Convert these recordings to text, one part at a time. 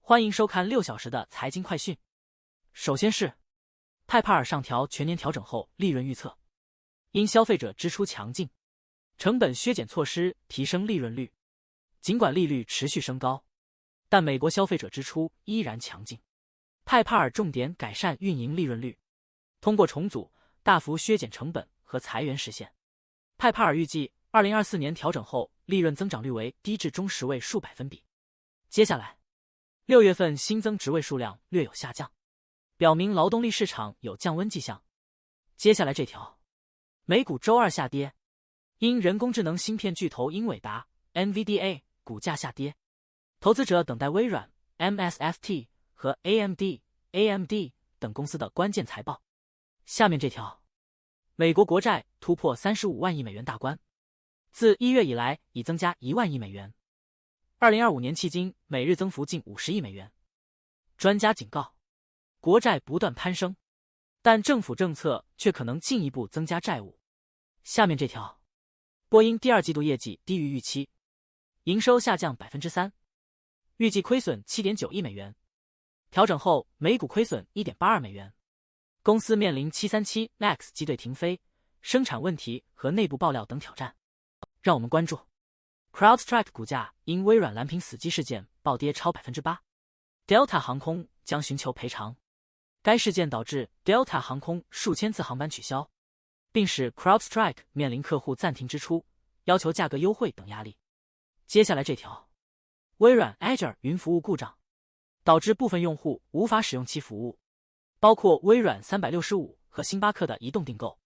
欢迎收看6小时的财经快讯。首先是泰帕尔上调全年调整后利润预测，因消费者支出强劲，成本削减措施提升利润率。尽管利率持续升高，但美国消费者支出依然强劲。泰帕尔重点改善运营利润率，通过重组大幅削减成本和裁员实现。泰帕尔预计2024年调整后利润增长率为低至中10位数百分比。接下来，6月份新增职位数量略有下降，表明劳动力市场有降温迹象。接下来这条，美股周二下跌，因人工智能芯片巨头英伟达 NVDA 股价下跌，投资者等待微软 MSFT 和 AMD 等公司的关键财报。下面这条，美国国债突破35万亿美元大关，自1月以来已增加1万亿美元。2025年迄今每日增幅近50亿美元。专家警告，国债不断攀升，但政府政策却可能进一步增加债务。下面这条，波音第二季度业绩低于预期，营收下降 3%， 预计亏损 7.9 亿美元，调整后每股亏损 1.82 美元。公司面临737 MAX 机队停飞、生产问题和内部爆料等挑战。让我们关注CrowdStrike 股价因微软蓝屏死机事件暴跌超 8%， Delta 航空将寻求赔偿。该事件导致 Delta 航空数千次航班取消，并使 CrowdStrike 面临客户暂停支出、要求价格优惠等压力。接下来这条，微软 Azure 云服务故障，导致部分用户无法使用其服务，包括微软365和星巴克的移动订购。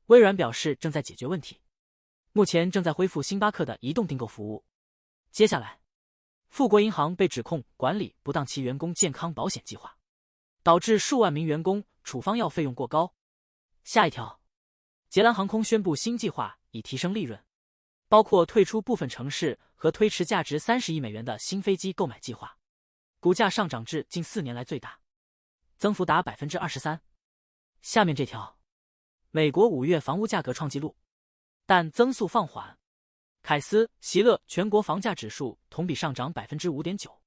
微软表示正在解决问题，目前正在恢复星巴克的移动订购服务。接下来，富国银行被指控管理不当其员工健康保险计划，导致数万名员工处方药费用过高。下一条，捷兰航空宣布新计划以提升利润，包括退出部分城市和推迟价值30亿美元的新飞机购买计划。股价上涨至近4年来最大，增幅达 23%。下面这条，美国5月房屋价格创纪录，但增速放缓。凯斯席勒全国房价指数同比上涨 5.9%，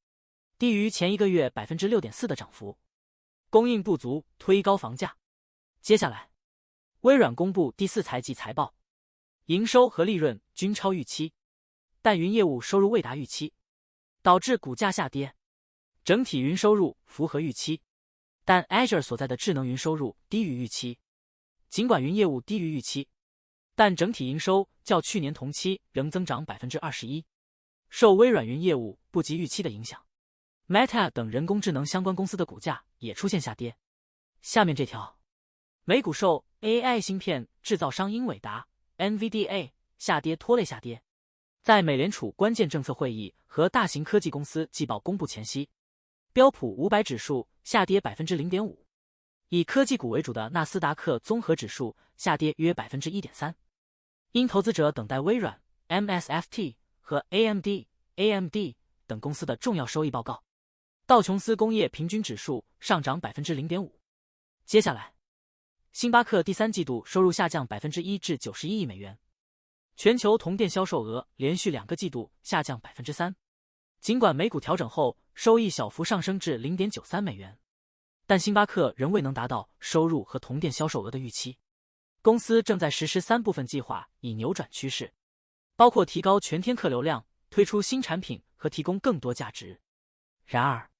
低于前一个月 6.4% 的涨幅。供应不足推高房价。接下来，微软公布第4财季财报，营收和利润均超预期，但云业务收入未达预期，导致股价下跌。整体云收入符合预期，但 Azure 所在的智能云收入低于预期。尽管云业务低于预期，但整体营收较去年同期仍增长 21%， 受微软云业务不及预期的影响。Meta 等人工智能相关公司的股价也出现下跌。下面这条，美股受 AI 芯片制造商英伟达 NVDA 下跌拖累下跌。在美联储关键政策会议和大型科技公司季报公布前夕，标普500指数下跌 0.5%， 以科技股为主的纳斯达克综合指数下跌约 1.3%。因投资者等待微软 MSFT 和 AMD 等公司的重要收益报告。道琼斯工业平均指数上涨 0.5%。接下来，星巴克第3季度收入下降 1% 至91亿美元，全球同店销售额连续2个季度下降 3%。尽管美股调整后收益小幅上升至 0.93 美元，但星巴克仍未能达到收入和同店销售额的预期。公司正在实施3部分计划以扭转趋势，包括提高全天客流量、推出新产品和提供更多价值。然而，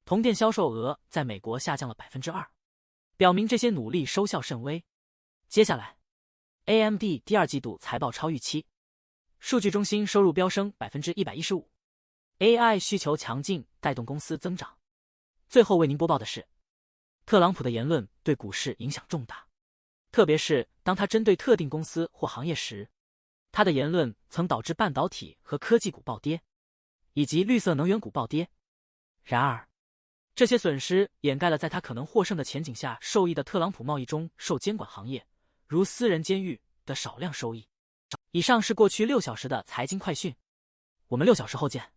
同店销售额在美国下降了 2%， 表明这些努力收效甚微。接下来 ，AMD 第2季度财报超预期，数据中心收入飙升 115%，AI 需求强劲带动公司增长。最后为您播报的是，特朗普的言论对股市影响重大，特别是当他针对特定公司或行业时，他的言论曾导致半导体和科技股暴跌，以及绿色能源股暴跌。然而，这些损失掩盖了在他可能获胜的前景下受益的特朗普贸易中受监管行业，如私人监狱的少量收益。以上是过去6小时的财经快讯，我们6小时后见。